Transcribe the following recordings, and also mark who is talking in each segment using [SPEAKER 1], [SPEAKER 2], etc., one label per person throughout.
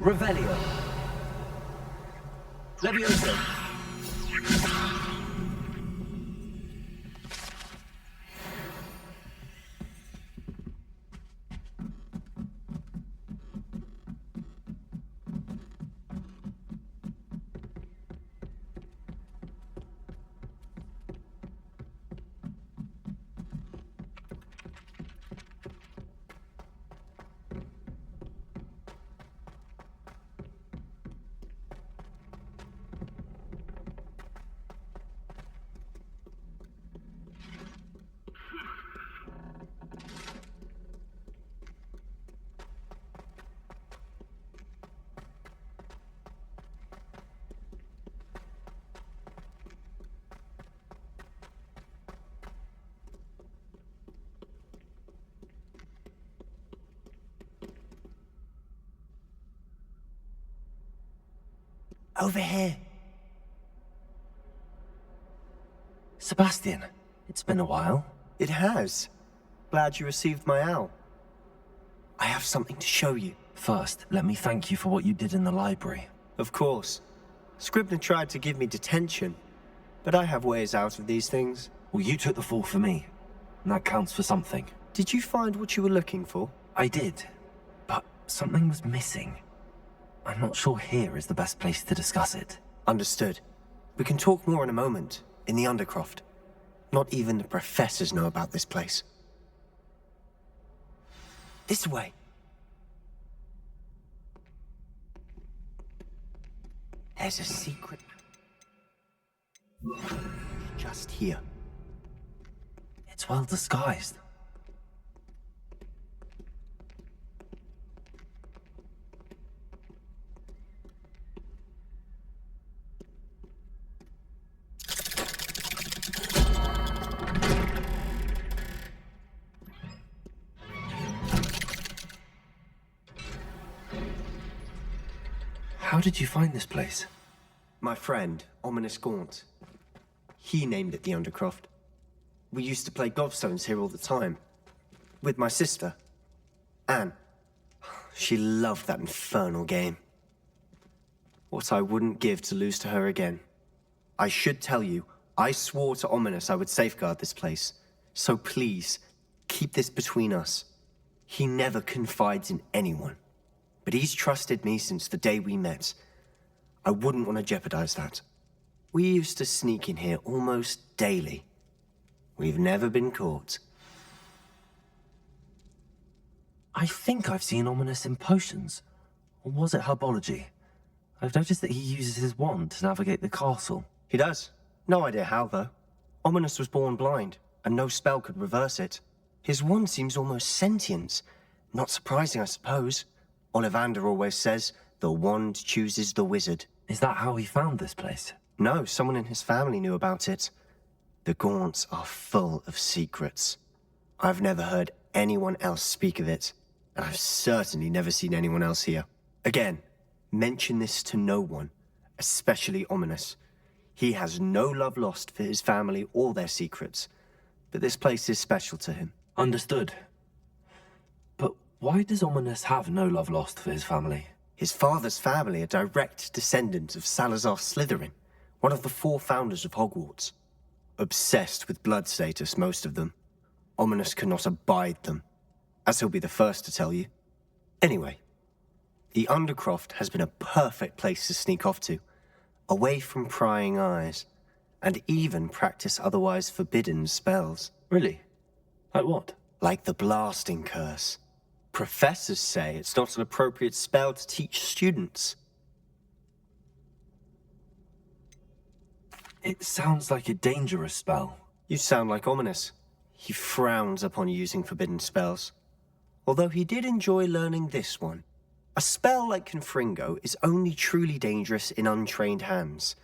[SPEAKER 1] Revelio. Levioso. Over here. Sebastian, it's been a while.
[SPEAKER 2] It has. Glad you received my owl. I have something to show you.
[SPEAKER 1] First, let me thank you for what you did in the library.
[SPEAKER 2] Of course. Scribner tried to give me detention, but I have ways out of these things.
[SPEAKER 1] Well, you took the fall for me, and that counts for something.
[SPEAKER 2] Did you find what you were looking for?
[SPEAKER 1] I did, but something was missing. I'm not sure here is the best place to discuss it.
[SPEAKER 2] Understood. We can talk more in a moment, in the Undercroft. Not even the professors know about this place. This way. There's a secret. Just here.
[SPEAKER 1] It's well disguised. How did you find this place?
[SPEAKER 2] My friend, Ominous Gaunt. He named it the Undercroft. We used to play gobstones here all the time. With my sister, Anne. She loved that infernal game. What I wouldn't give to lose to her again. I should tell you, I swore to Ominous I would safeguard this place. So please, keep this between us. He never confides in anyone. But he's trusted me since the day we met. I wouldn't want to jeopardize that. We used to sneak in here almost daily. We've never been caught.
[SPEAKER 1] I think I've seen Ominous in potions. Or was it herbology? I've noticed that he uses his wand to navigate the castle.
[SPEAKER 2] He does. No idea how, though. Ominous was born blind, and no spell could reverse it. His wand seems almost sentient. Not surprising, I suppose. Ollivander always says, the wand chooses the wizard.
[SPEAKER 1] Is that how he found this place?
[SPEAKER 2] No, someone in his family knew about it. The Gaunts are full of secrets. I've never heard anyone else speak of it, and I've certainly never seen anyone else here. Again, mention this to no one, especially Ominous. He has no love lost for his family or their secrets, but this place is special to him.
[SPEAKER 1] Understood. But why does Ominous have no love lost for his family?
[SPEAKER 2] His father's family are direct descendants of Salazar Slytherin, one of the 4 founders of Hogwarts. Obsessed with blood status, most of them. Ominous cannot abide them, as he'll be the first to tell you. Anyway, the Undercroft has been a perfect place to sneak off to, away from prying eyes, and even practice otherwise forbidden spells.
[SPEAKER 1] Really? Like what?
[SPEAKER 2] Like the blasting curse. Professors say it's not an appropriate spell to teach students.
[SPEAKER 1] It sounds like a dangerous spell.
[SPEAKER 2] You sound like Ominous. He frowns upon using forbidden spells. Although he did enjoy learning this one. A spell like Confringo is only truly dangerous in untrained hands.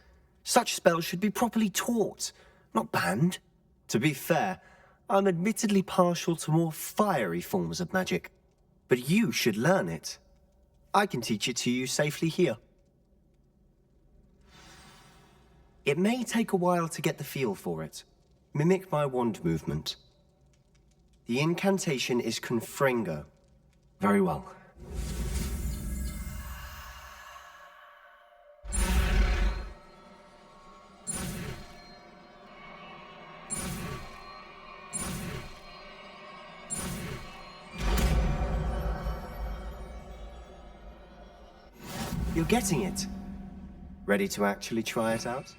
[SPEAKER 2] Such spells should be properly taught, not banned. To be fair, I'm admittedly partial to more fiery forms of magic, but you should learn it. I can teach it to you safely here. It may take a while to get the feel for it. Mimic my wand movement. The incantation is Confringo.
[SPEAKER 1] Very well.
[SPEAKER 2] You're getting it. Ready to actually try it out?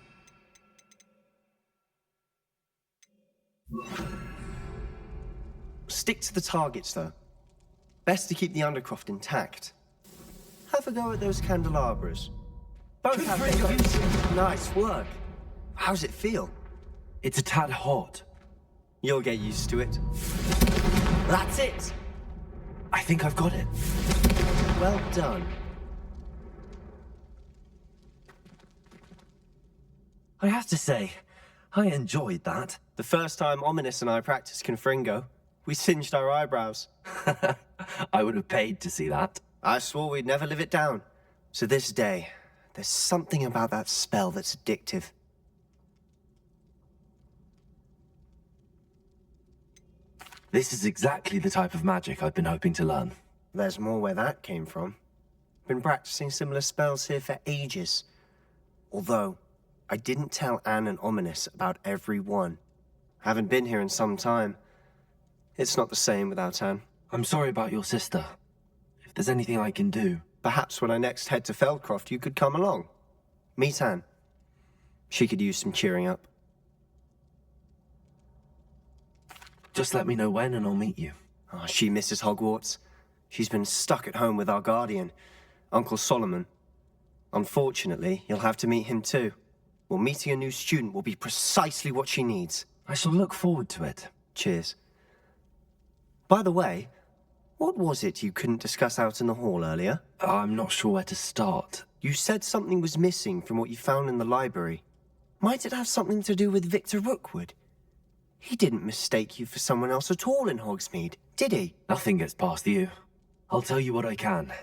[SPEAKER 2] Stick to the targets, though. Best to keep the Undercroft intact. Have a go at those candelabras. Both have their uses. Nice work. How's it feel?
[SPEAKER 1] It's a tad hot.
[SPEAKER 2] You'll get used to it. That's it!
[SPEAKER 1] I think I've got it.
[SPEAKER 2] Well done.
[SPEAKER 1] I have to say, I enjoyed that.
[SPEAKER 2] The first time Ominous and I practiced Confringo, we singed our eyebrows.
[SPEAKER 1] I would have paid to see that.
[SPEAKER 2] I swore we'd never live it down. So this day, there's something about that spell that's addictive.
[SPEAKER 1] This is exactly the type of magic I've been hoping to learn.
[SPEAKER 2] There's more where that came from. Been practicing similar spells here for ages. Although, I didn't tell Anne and Ominous about every one. Haven't been here in some time. It's not the same without Anne.
[SPEAKER 1] I'm sorry about your sister. If there's anything I can do...
[SPEAKER 2] Perhaps when I next head to Feldcroft, you could come along. Meet Anne. She could use some cheering up.
[SPEAKER 1] Just let me know when and I'll meet you.
[SPEAKER 2] Oh, she misses Hogwarts. She's been stuck at home with our guardian, Uncle Solomon. Unfortunately, you'll have to meet him too. Well, meeting a new student will be precisely what she needs.
[SPEAKER 1] I shall look forward to it.
[SPEAKER 2] Cheers. By the way, what was it you couldn't discuss out in the hall earlier?
[SPEAKER 1] I'm not sure where to start.
[SPEAKER 2] You said something was missing from what you found in the library. Might it have something to do with Victor Rookwood? He didn't mistake you for someone else at all in Hogsmeade, did he?
[SPEAKER 1] Nothing gets past you. I'll tell you what I can.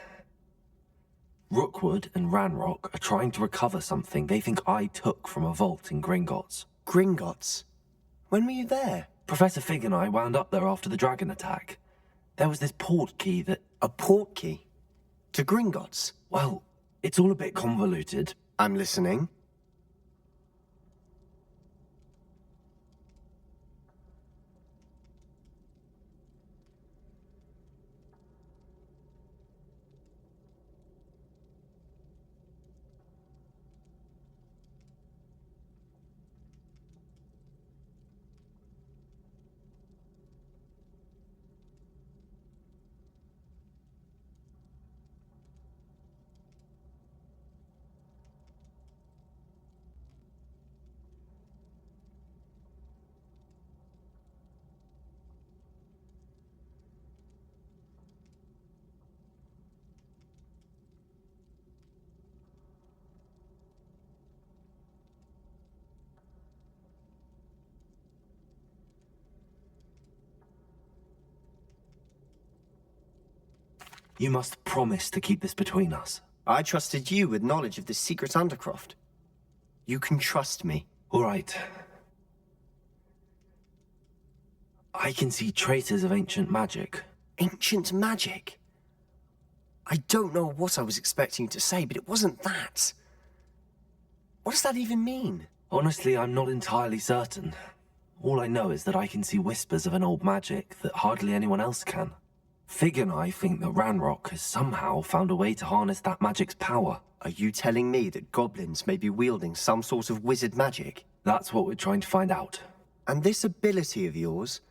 [SPEAKER 1] Rookwood and Ranrock are trying to recover something they think I took from a vault in Gringotts.
[SPEAKER 2] Gringotts? When were you there?
[SPEAKER 1] Professor Fig and I wound up there after the dragon attack. There was this port key that...
[SPEAKER 2] A port key? To Gringotts?
[SPEAKER 1] Well, it's all a bit convoluted.
[SPEAKER 2] I'm listening.
[SPEAKER 1] You must promise to keep this between us.
[SPEAKER 2] I trusted you with knowledge of the secret Undercroft. You can trust me.
[SPEAKER 1] All right. I can see traces of ancient magic.
[SPEAKER 2] Ancient magic? I don't know what I was expecting you to say, but it wasn't that. What does that even mean?
[SPEAKER 1] Honestly, I'm not entirely certain. All I know is that I can see whispers of an old magic that hardly anyone else can. Fig and I think that Ranrock has somehow found a way to harness that magic's power.
[SPEAKER 2] Are you telling me that goblins may be wielding some sort of wizard magic?
[SPEAKER 1] That's what we're trying to find out.
[SPEAKER 2] And this ability of yours,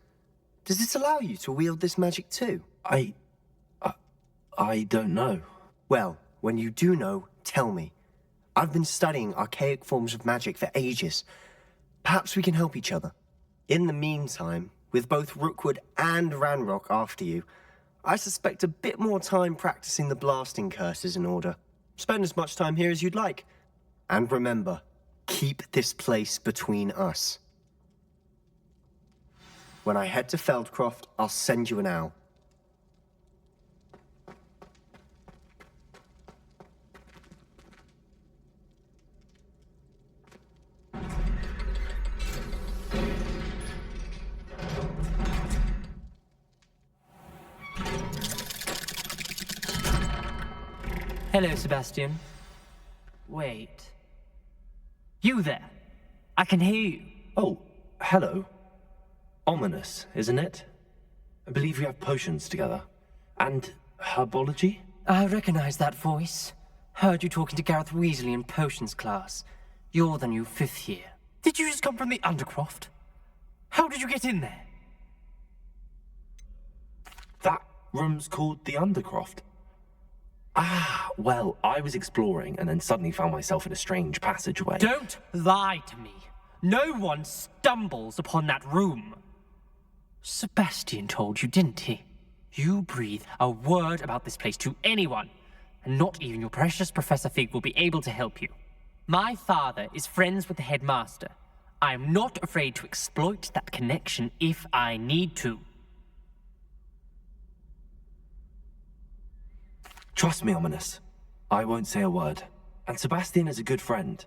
[SPEAKER 2] does it allow you to wield this magic too?
[SPEAKER 1] I don't know.
[SPEAKER 2] Well, when you do know, tell me. I've been studying archaic forms of magic for ages. Perhaps we can help each other. In the meantime, with both Rookwood and Ranrock after you, I suspect a bit more time practicing the blasting curse is in order. Spend as much time here as you'd like. And remember, keep this place between us. When I head to Feldcroft, I'll send you an owl.
[SPEAKER 3] Hello, Sebastian. Wait. You there? I can hear you.
[SPEAKER 1] Oh, hello. Ominous, isn't it? I believe you have potions together. And herbology?
[SPEAKER 3] I recognize that voice. Heard you talking to Gareth Weasley in potions class. You're the new 5th year. Did you just come from the Undercroft? How did you get in there?
[SPEAKER 1] That room's called the Undercroft. Ah, well, I was exploring and then suddenly found myself in a strange passageway.
[SPEAKER 3] Don't lie to me. No one stumbles upon that room. Sebastian told you, didn't he? You breathe a word about this place to anyone, and not even your precious Professor Fig will be able to help you. My father is friends with the headmaster. I am not afraid to exploit that connection if I need to.
[SPEAKER 1] Trust me, Ominous. I won't say a word. And Sebastian is a good friend.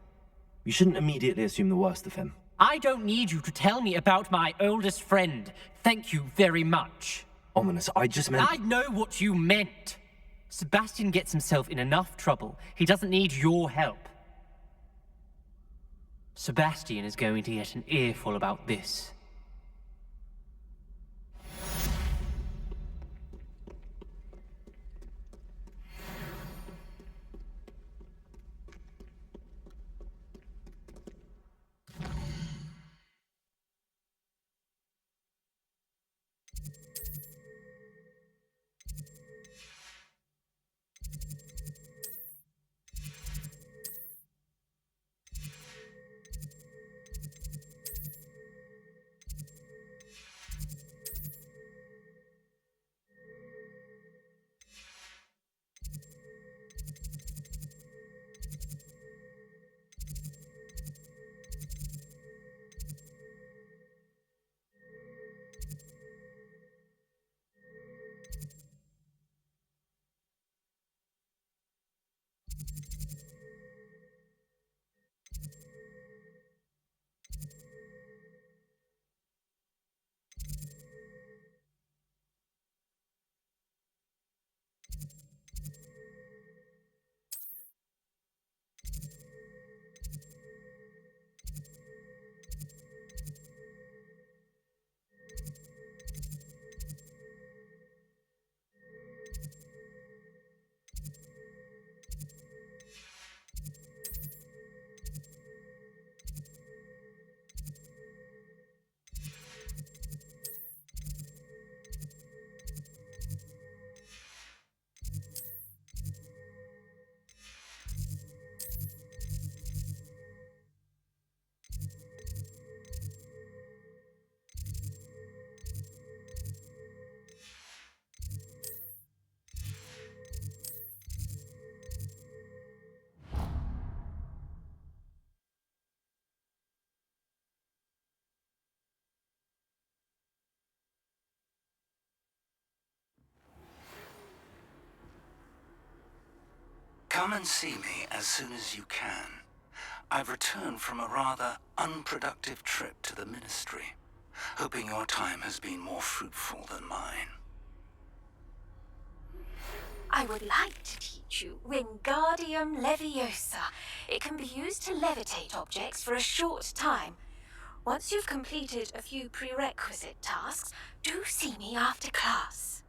[SPEAKER 1] You shouldn't immediately assume the worst of him.
[SPEAKER 3] I don't need you to tell me about my oldest friend. Thank you very much.
[SPEAKER 1] Ominous, I just meant...
[SPEAKER 3] I know what you meant. Sebastian gets himself in enough trouble. He doesn't need your help. Sebastian is going to get an earful about this.
[SPEAKER 4] Come and see me as soon as you can. I've returned from a rather unproductive trip to the Ministry, hoping your time has been more fruitful than mine.
[SPEAKER 5] I would like to teach you Wingardium Leviosa. It can be used to levitate objects for a short time. Once you've completed a few prerequisite tasks, do see me after class.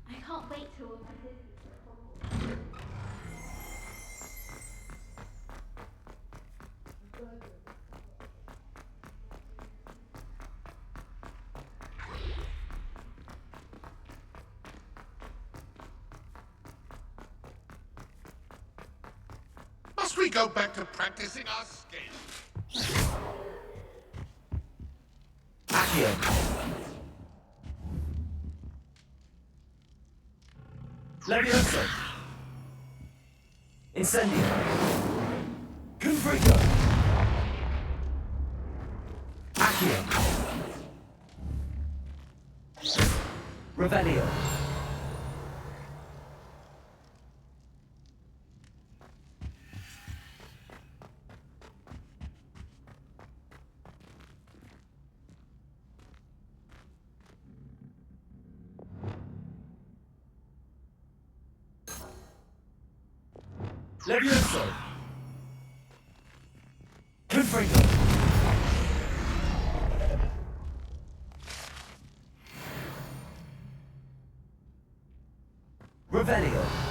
[SPEAKER 6] I can't wait till
[SPEAKER 7] we go back to practicing our skills?
[SPEAKER 8] Accio. Levioso. Incendio. Confringo. Accio. Revelio. Levioso. Confringo. Revelio.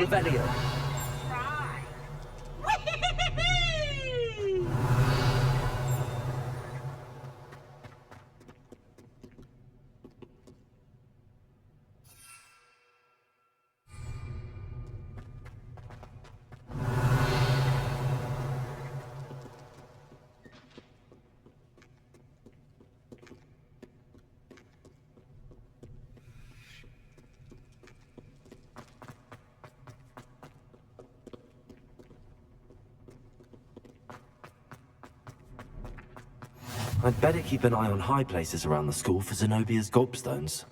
[SPEAKER 8] Revelio.
[SPEAKER 1] I'd better keep an eye on high places around the school for Zenobia's gobstones.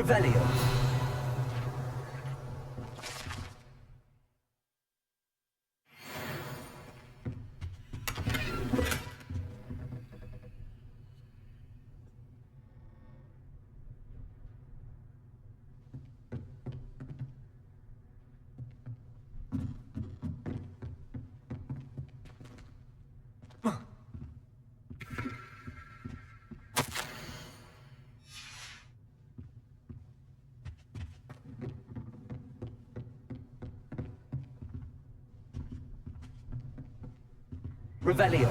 [SPEAKER 8] Revelio. Revelio.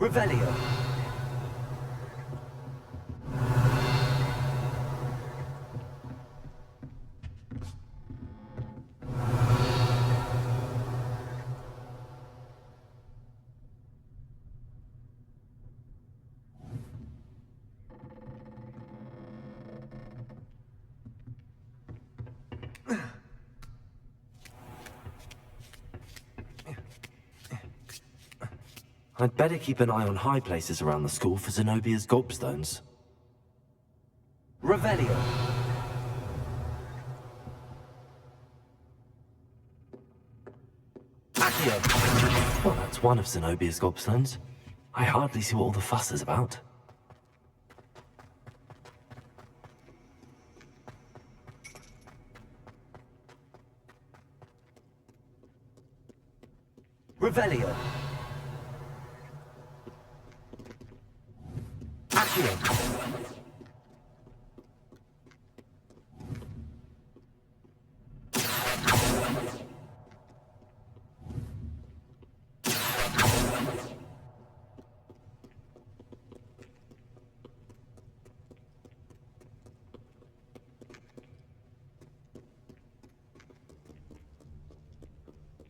[SPEAKER 8] Revelio.
[SPEAKER 1] I'd better keep an eye on high places around the school for Zenobia's gobstones.
[SPEAKER 8] Revelio. Accio.
[SPEAKER 1] Well, that's one of Zenobia's gobstones. I hardly see what all the fuss is about.
[SPEAKER 8] Revelio. Accio.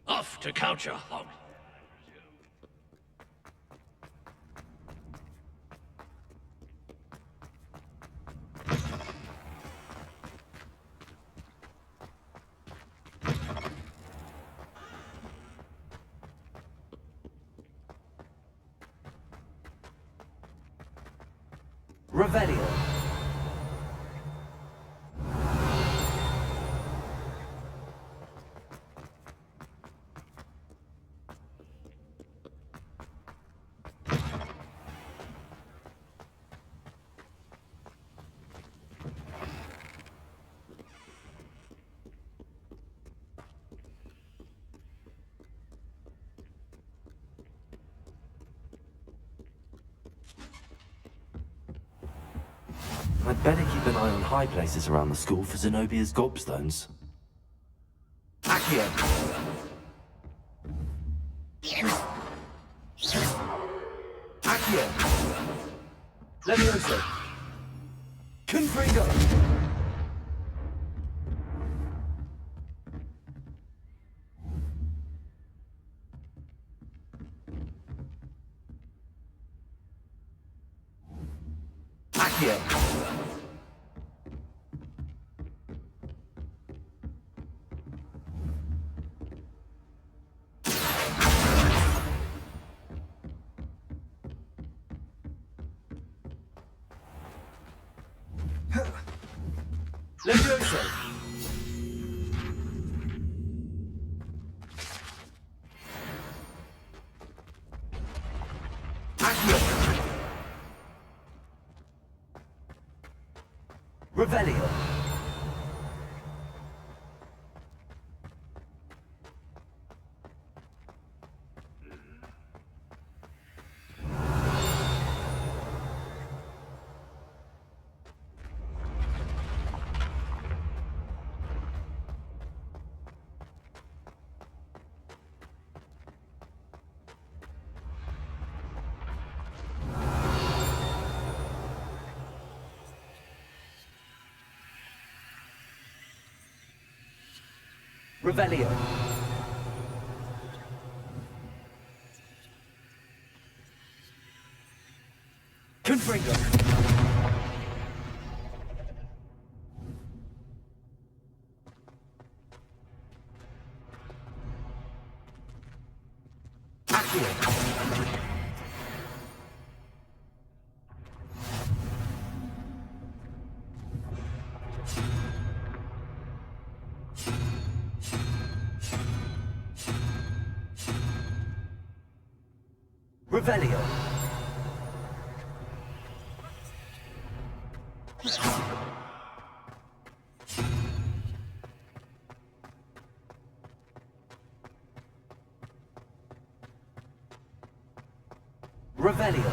[SPEAKER 7] Off to count your hog.
[SPEAKER 8] Revelio.
[SPEAKER 1] I'd better keep an eye on high places around the school for Zenobia's gobstones.
[SPEAKER 8] Accio. Accio. Levioso. Confringo. Accio. Levioso. Accio. Revelio. Revelio. Confringo. Accio. Revelio. Revelio.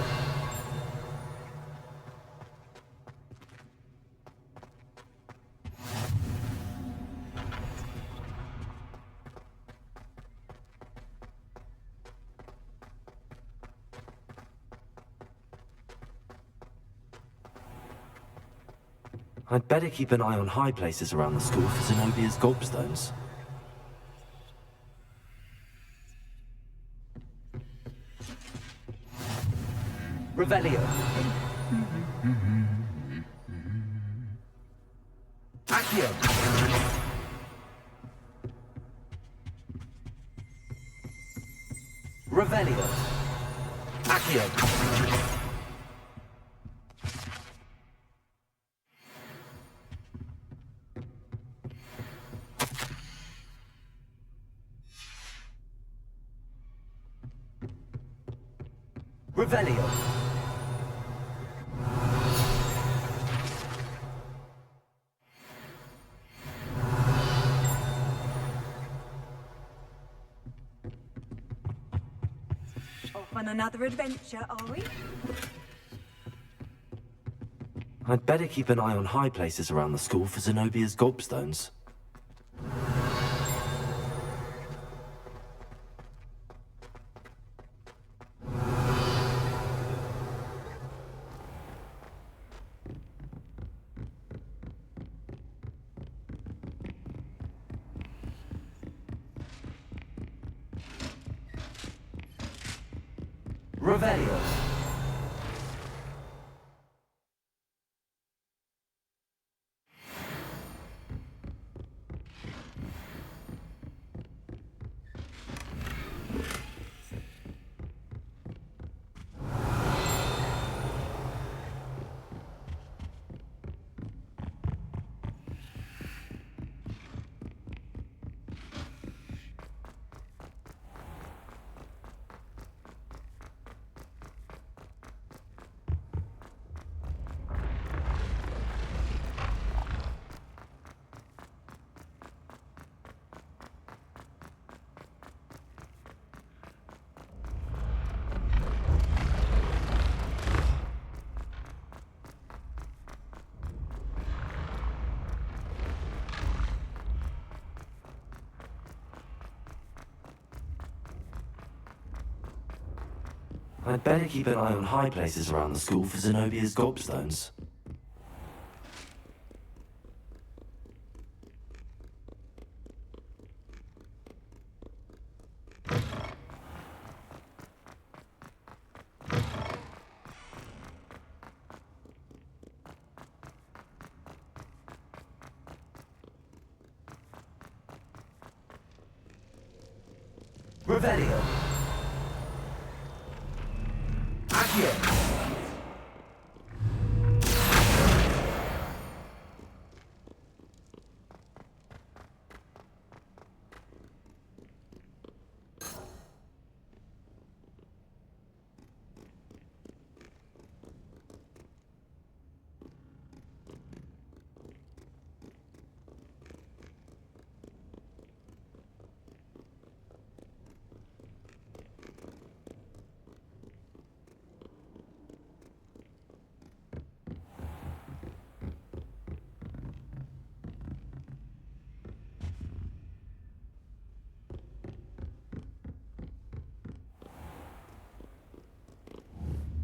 [SPEAKER 1] I'd better keep an eye on high places around the school for Zenobia's gobstones.
[SPEAKER 8] Revelio. Accio. Revelio. Accio. Revelio.
[SPEAKER 9] Off on another adventure, are we?
[SPEAKER 1] I'd better keep an eye on high places around the school for Zenobia's gobstones.
[SPEAKER 8] Revelio.
[SPEAKER 1] I'd better keep an eye on high places around the school for Zenobia's gobstones.
[SPEAKER 8] Revelio. Accio.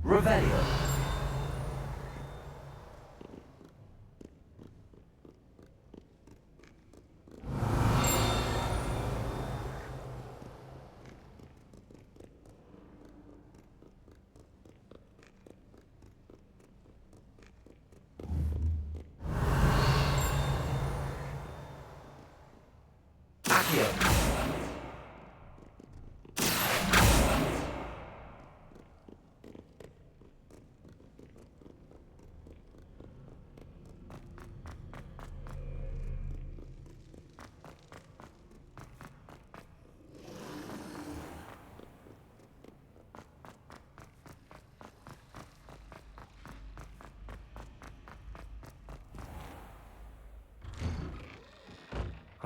[SPEAKER 8] Revelio. Accio.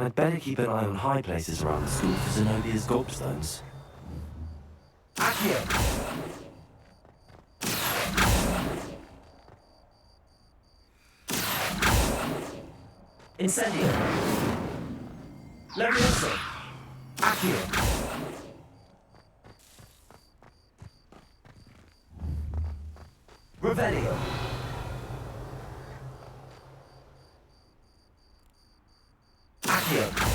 [SPEAKER 1] I'd better keep an eye on high places around the school for Zenobia's gobstones.
[SPEAKER 8] Accio. Incendio. Levioso. Accio. Revelio. Accio.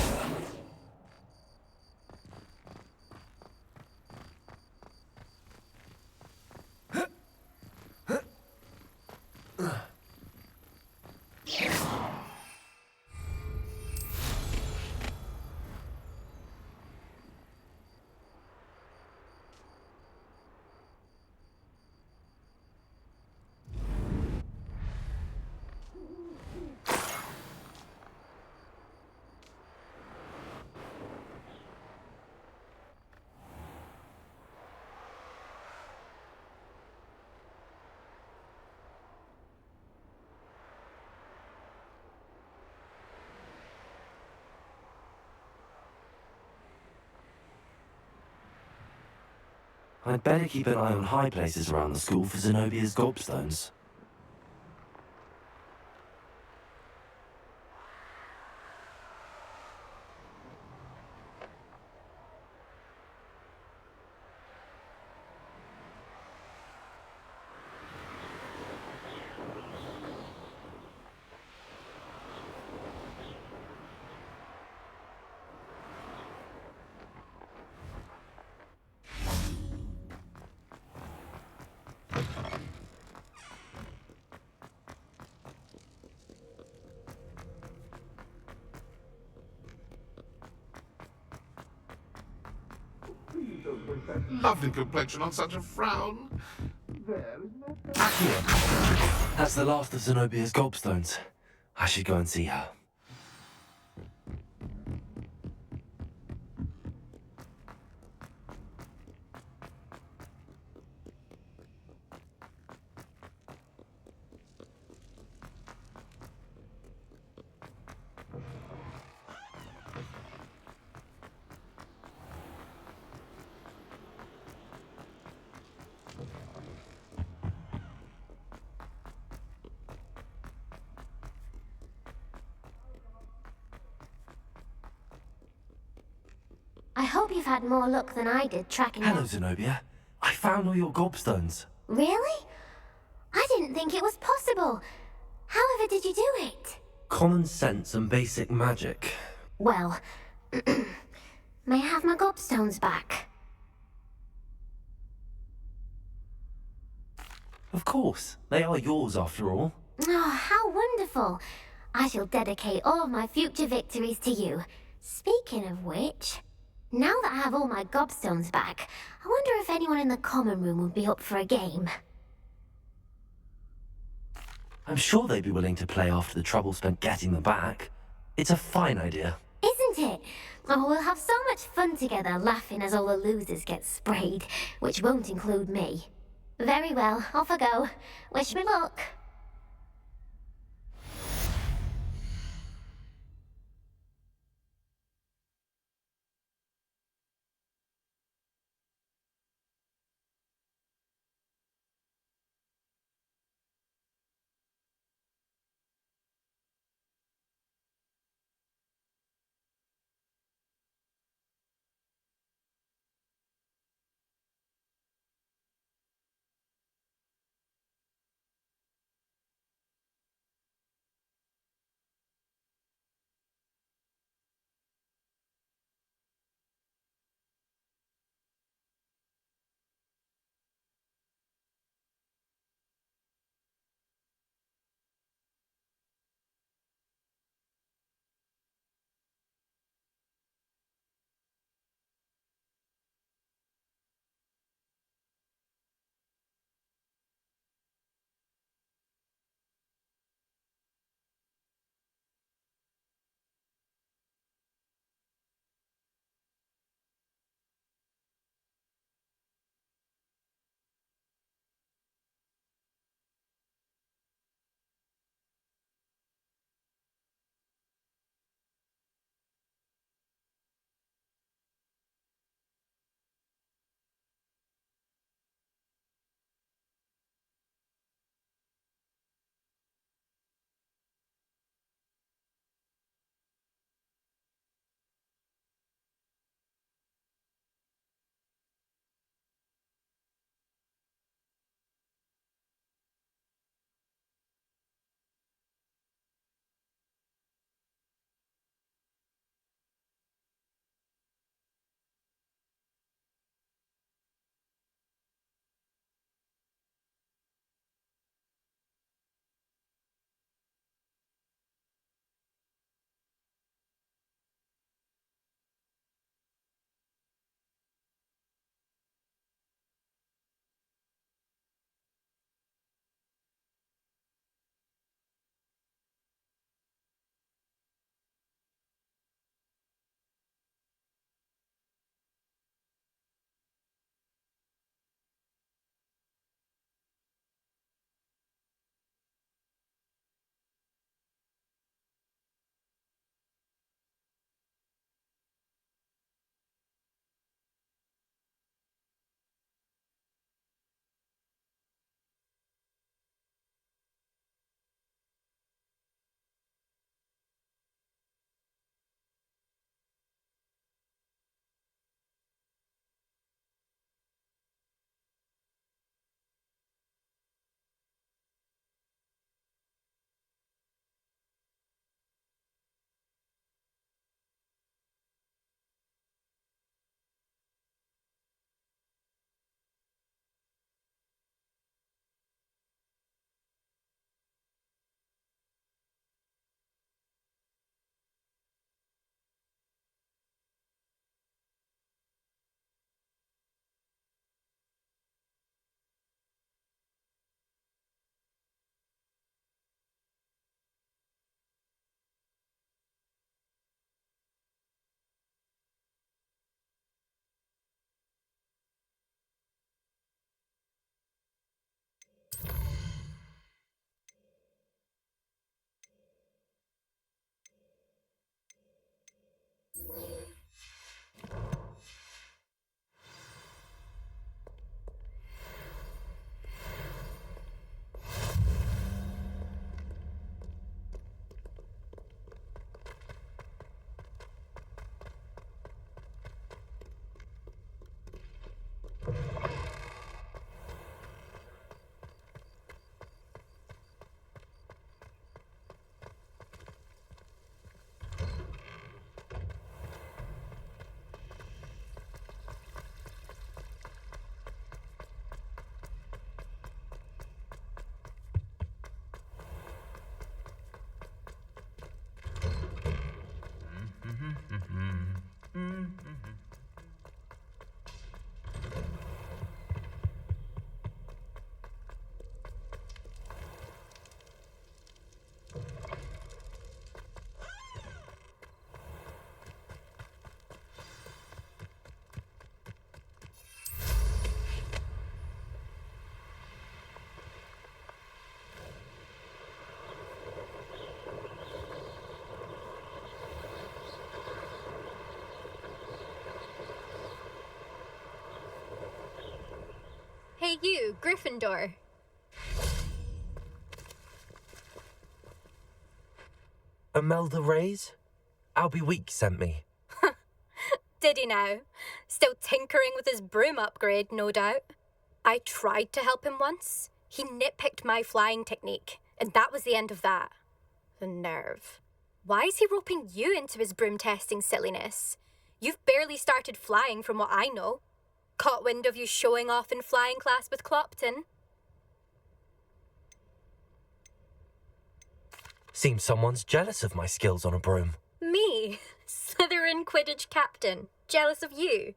[SPEAKER 1] I'd better keep an eye on high places around the school for Zenobia's gobstones.
[SPEAKER 10] Lovely complexion on such a frown.
[SPEAKER 1] Accio. That's the last of Zenobia's gobstones. I should go and see her.
[SPEAKER 6] I hope you've had more luck than I did tracking
[SPEAKER 1] Hello,
[SPEAKER 6] down...
[SPEAKER 1] Zenobia. I found all your gobstones.
[SPEAKER 6] Really? I didn't think it was possible. However did you do it?
[SPEAKER 1] Common sense and basic magic.
[SPEAKER 6] Well, may I have my gobstones back?
[SPEAKER 1] Of course. They are yours after all.
[SPEAKER 6] Oh, how wonderful. I shall dedicate all of my future victories to you. Speaking of which, now that I have all my gobstones back, I wonder if anyone in the common room would be up for a game.
[SPEAKER 1] I'm sure they'd be willing to play after the trouble spent getting them back. It's a fine idea.
[SPEAKER 6] Isn't it? Oh, we'll have so much fun together laughing as all the losers get sprayed, which won't include me. Very well, off I go. Wish me luck.
[SPEAKER 11] Hey you, Gryffindor.
[SPEAKER 1] Imelda Reyes? Albie Week sent me.
[SPEAKER 11] Did he now? Still tinkering with his broom upgrade, no doubt. I tried to help him once. He nitpicked my flying technique, and that was the end of that. The nerve. Why is he roping you into his broom testing silliness? You've barely started flying from what I know. Caught wind of you showing off in flying class with Clopton.
[SPEAKER 1] Seems someone's jealous of my skills on a broom.
[SPEAKER 11] Me? Slytherin Quidditch captain. Jealous of you?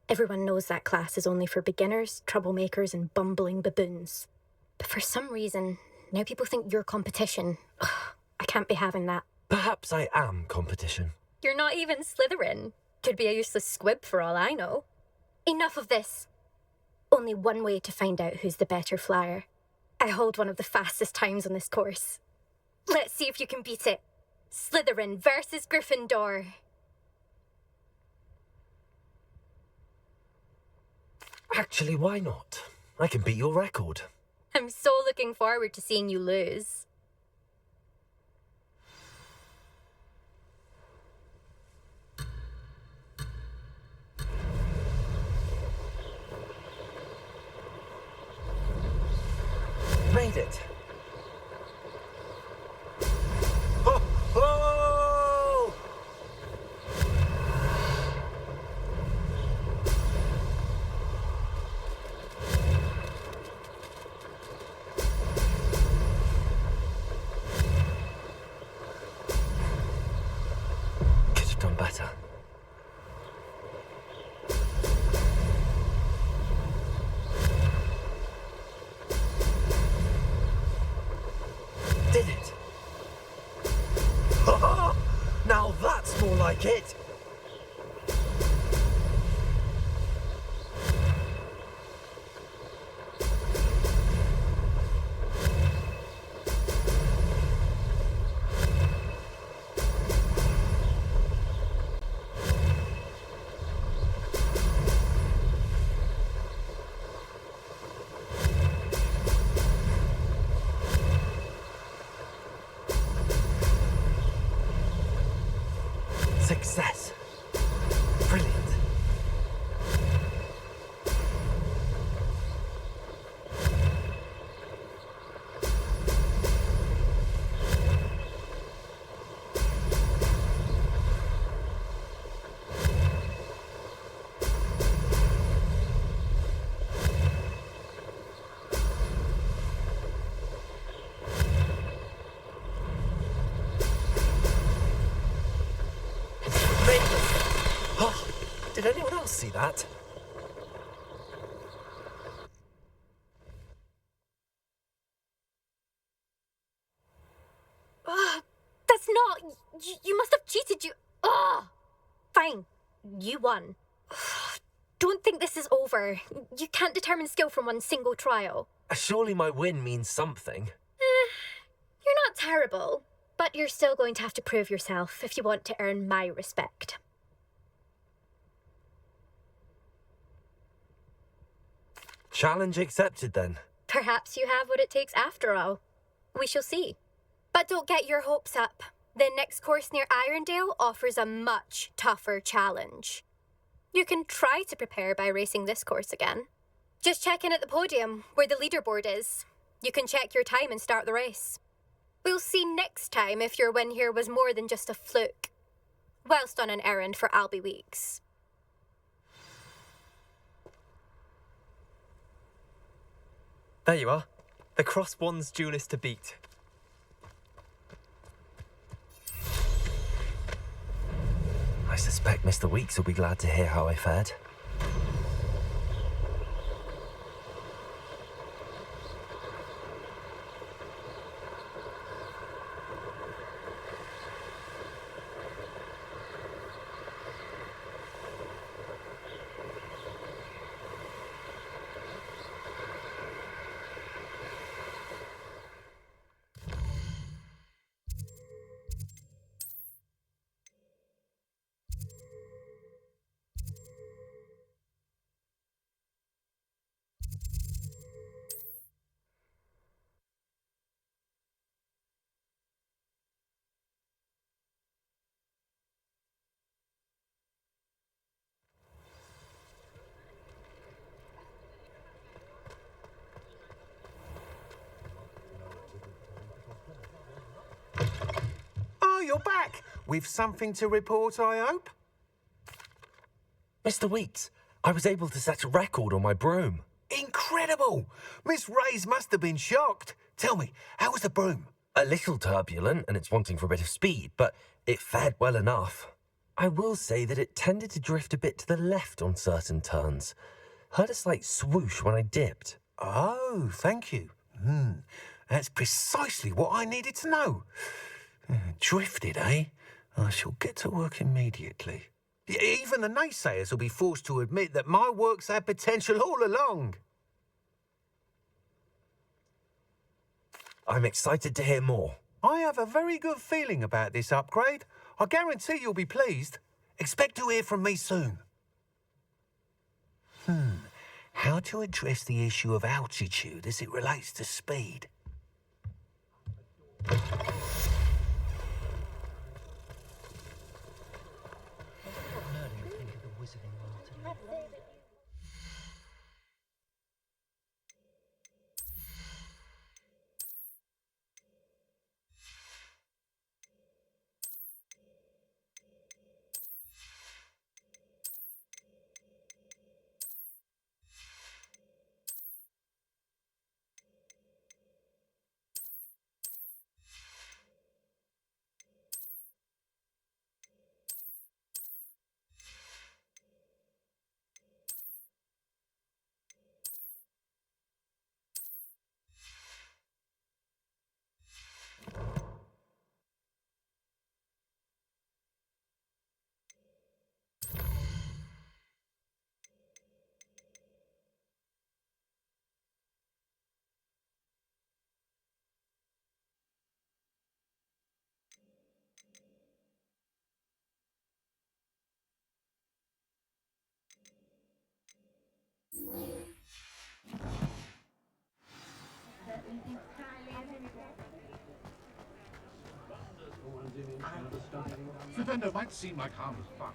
[SPEAKER 11] Everyone knows that class is only for beginners, troublemakers, and bumbling baboons. But for some reason, now people think you're competition. Ugh, I can't be having that.
[SPEAKER 1] Perhaps I am competition.
[SPEAKER 11] You're not even Slytherin. Could be a useless squib for all I know. Enough of this. Only one way to find out who's the better flyer. I hold one of the fastest times on this course. Let's see if you can beat it. Slytherin versus Gryffindor.
[SPEAKER 1] Actually, why not? I can beat your record.
[SPEAKER 11] I'm so looking forward to seeing you lose.
[SPEAKER 1] Made it. Oh! Oh! Could have done better. Did it? Now that's more like it. Success. Brilliant. Oh, did anyone else see that?
[SPEAKER 11] That's not... You must have cheated, you... Ugh! Fine. You won. Don't think this is over. You can't determine skill from one single trial.
[SPEAKER 1] Surely my win means something.
[SPEAKER 11] You're not terrible, but you're still going to have to prove yourself if you want to earn my respect.
[SPEAKER 1] Challenge accepted then.
[SPEAKER 11] Perhaps you have what it takes after all. We shall see. But don't get your hopes up. The next course near Irondale offers a much tougher challenge. You can try to prepare by racing this course again. Just check in at the podium, where the leaderboard is. You can check your time and start the race. We'll see next time if your win here was more than just a fluke, whilst on an errand for Albie Weeks.
[SPEAKER 12] There you are. The Cross Wands duelist to beat.
[SPEAKER 1] I suspect Mr. Weeks will be glad to hear how I fared.
[SPEAKER 8] with something to report, I hope?
[SPEAKER 1] Mr. Weeks, I was able to set a record on my broom.
[SPEAKER 8] Incredible! Miss Reyes must have been shocked. Tell me, how was the broom?
[SPEAKER 1] A little turbulent and it's wanting for a bit of speed, but it fared well enough. I will say that it tended to drift a bit to the left on certain turns. Heard a slight swoosh when I dipped.
[SPEAKER 8] Oh, thank you. That's precisely what I needed to know. Drifted, eh? I shall get to work immediately. Even the naysayers will be forced to admit that my work's had potential all along.
[SPEAKER 1] I'm excited to hear more.
[SPEAKER 8] I have a very good feeling about this upgrade. I guarantee you'll be pleased. Expect to hear from me soon. How to address the issue of altitude as it relates to speed?
[SPEAKER 10] The vendor might seem like harmless fun.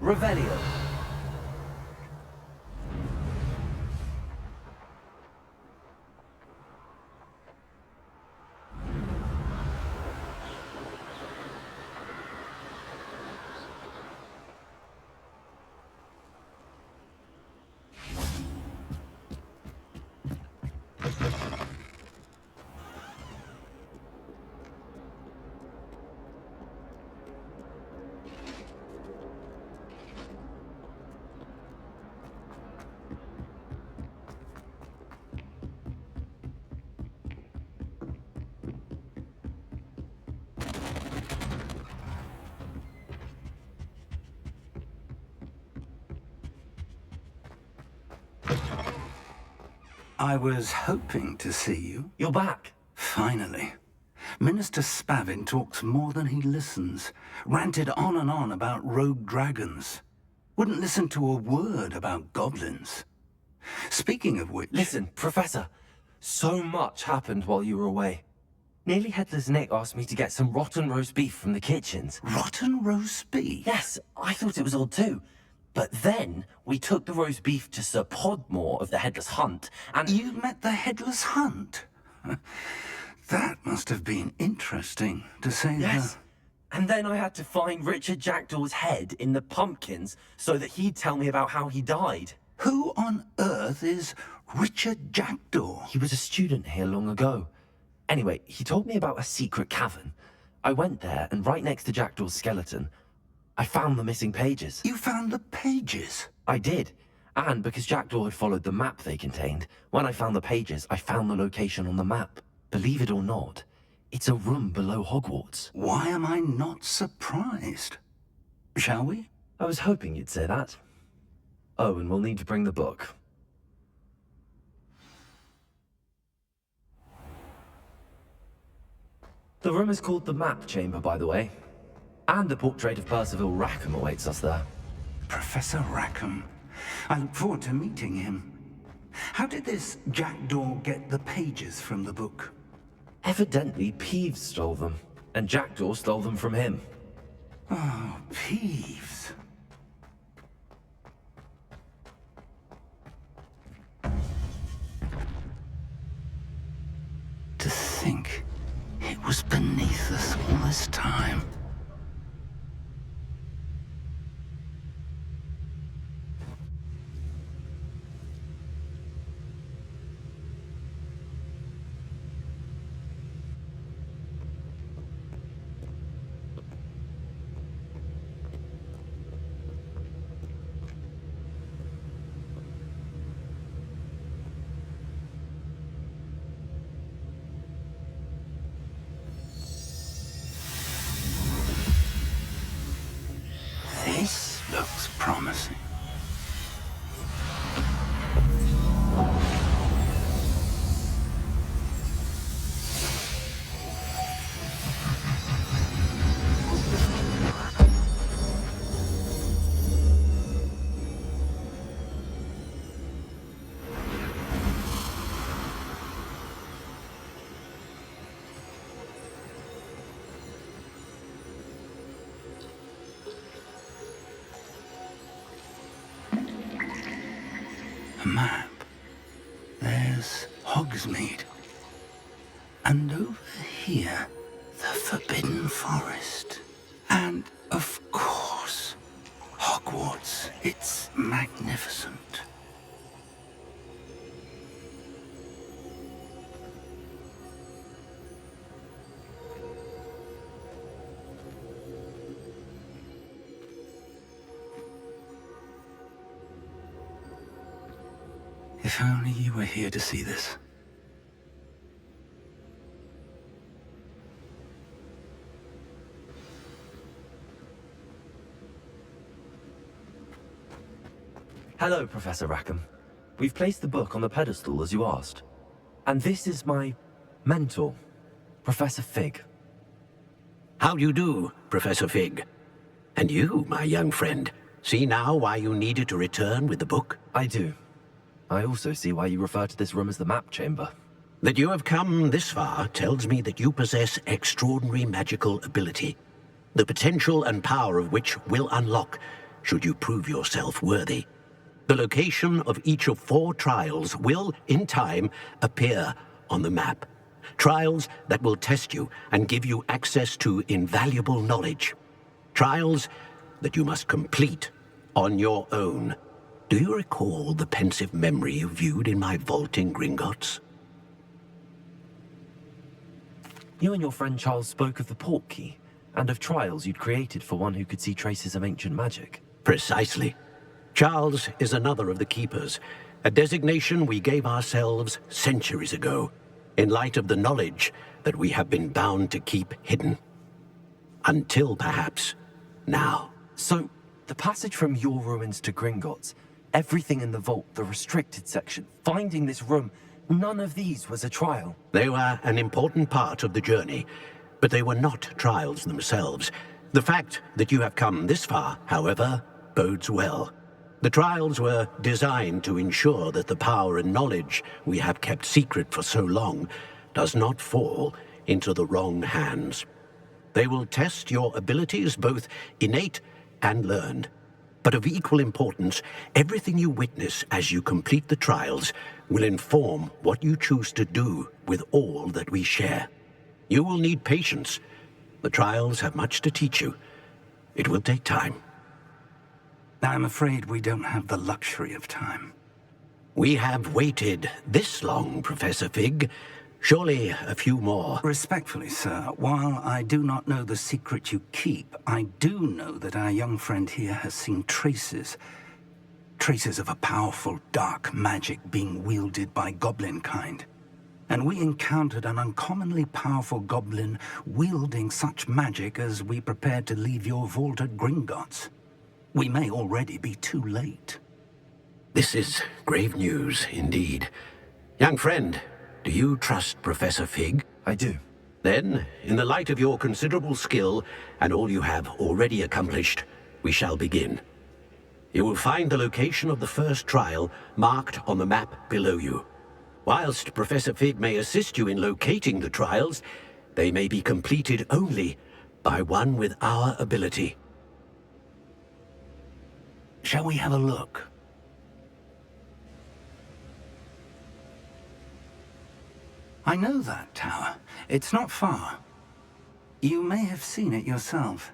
[SPEAKER 1] Revelio.
[SPEAKER 4] I was hoping to see you.
[SPEAKER 1] You're back.
[SPEAKER 4] Finally. Minister Spavin talks more than he listens. Ranted on and on about rogue dragons. Wouldn't listen to a word about goblins. Speaking of which...
[SPEAKER 1] Listen, Professor. So much happened while you were away. Nearly Headless Nick asked me to get some rotten roast beef from the kitchens.
[SPEAKER 4] Rotten roast beef?
[SPEAKER 1] Yes, I thought it was odd too. But then we took the roast beef to Sir Podmore of the Headless Hunt, and...
[SPEAKER 4] You met the Headless Hunt? That must have been interesting, to say
[SPEAKER 1] Yes. And then I had to find Richard Jackdaw's head in the pumpkins so that he'd tell me about how he died.
[SPEAKER 4] Who on earth is Richard Jackdaw?
[SPEAKER 1] He was a student here long ago. Anyway, he told me about a secret cavern. I went there, and right next to Jackdaw's skeleton, I found the missing pages.
[SPEAKER 4] You found the pages?
[SPEAKER 1] I did. And because Jackdaw had followed the map they contained, when I found the pages, I found the location on the map. Believe it or not, it's a room below Hogwarts.
[SPEAKER 4] Why am I not surprised? Shall we?
[SPEAKER 1] I was hoping you'd say that. Oh, and we'll need to bring the book. The room is called the Map Chamber, by the way. And the portrait of Percival Rackham awaits us there.
[SPEAKER 4] Professor Rackham. I look forward to meeting him. How did this Jackdaw get the pages from the book?
[SPEAKER 1] Evidently, Peeves stole them, and Jackdaw stole them from him.
[SPEAKER 4] Oh, Peeves. To think it was beneath us all this time. This looks promising. A map. There's Hogsmeade. And over here, the Forbidden Forest. And, of course, Hogwarts. It's magnificent. If only you were here to see this.
[SPEAKER 1] Hello, Professor Rackham. We've placed the book on the pedestal, as you asked. And this is my mentor, Professor Fig.
[SPEAKER 7] How do you do, Professor Fig? And you, my young friend, see now why you needed to return with the book?
[SPEAKER 1] I do. I also see why you refer to this room as the Map Chamber.
[SPEAKER 7] That you have come this far tells me that you possess extraordinary magical ability, the potential and power of which will unlock should you prove yourself worthy. The location of each of 4 trials will, in time, appear on the map. Trials that will test you and give you access to invaluable knowledge. Trials that you must complete on your own. Do you recall the pensive memory you viewed in my vault in Gringotts?
[SPEAKER 1] You and your friend Charles spoke of the Portkey, and of trials you'd created for one who could see traces of ancient magic.
[SPEAKER 7] Precisely. Charles is another of the Keepers, a designation we gave ourselves centuries ago, in light of the knowledge that we have been bound to keep hidden. Until, perhaps, now.
[SPEAKER 1] So, the passage from your ruins to Gringotts, everything in the vault, the restricted section, finding this room, none of these was a trial.
[SPEAKER 7] They were an important part of the journey, but they were not trials themselves. The fact that you have come this far, however, bodes well. The trials were designed to ensure that the power and knowledge we have kept secret for so long does not fall into the wrong hands. They will test your abilities, both innate and learned. But of equal importance, everything you witness as you complete the trials will inform what you choose to do with all that we share. You will need patience. The trials have much to teach you. It will take time.
[SPEAKER 4] I'm afraid we don't have the luxury of time.
[SPEAKER 7] We have waited this long, Professor Fig. Surely a few more.
[SPEAKER 4] Respectfully, sir, while I do not know the secret you keep, I do know that our young friend here has seen traces of a powerful dark magic being wielded by goblin kind. And we encountered an uncommonly powerful goblin wielding such magic as we prepared to leave your vault at Gringotts. We may already be too late.
[SPEAKER 7] This is grave news indeed. Young friend, do you trust Professor Fig?
[SPEAKER 1] I do.
[SPEAKER 7] Then, in the light of your considerable skill and all you have already accomplished, we shall begin. You will find the location of the first trial marked on the map below you. Whilst Professor Fig may assist you in locating the trials, they may be completed only by one with our ability.
[SPEAKER 4] Shall we have a look? I know that tower. It's not far. You may have seen it yourself.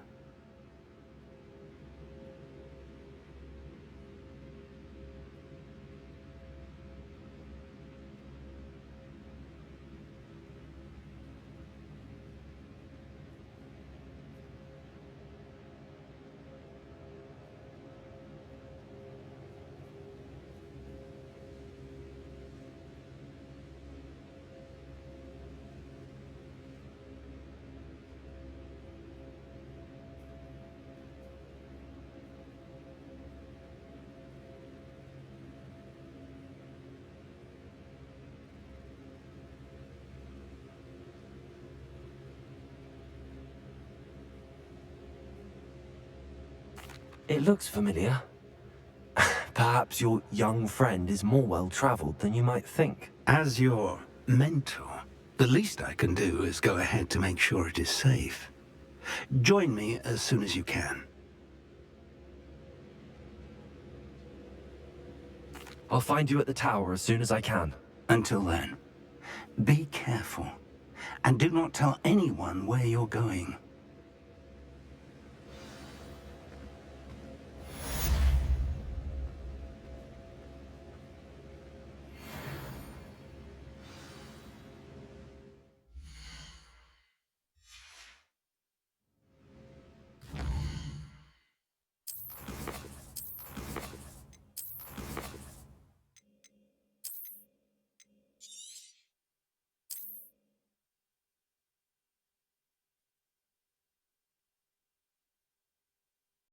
[SPEAKER 1] It looks familiar. Perhaps your young friend is more well-traveled than you might think.
[SPEAKER 4] As your mentor, the least I can do is go ahead to make sure it is safe. Join me as soon as you can.
[SPEAKER 1] I'll find you at the tower as soon as I can.
[SPEAKER 4] Until then, be careful, and do not tell anyone where you're going.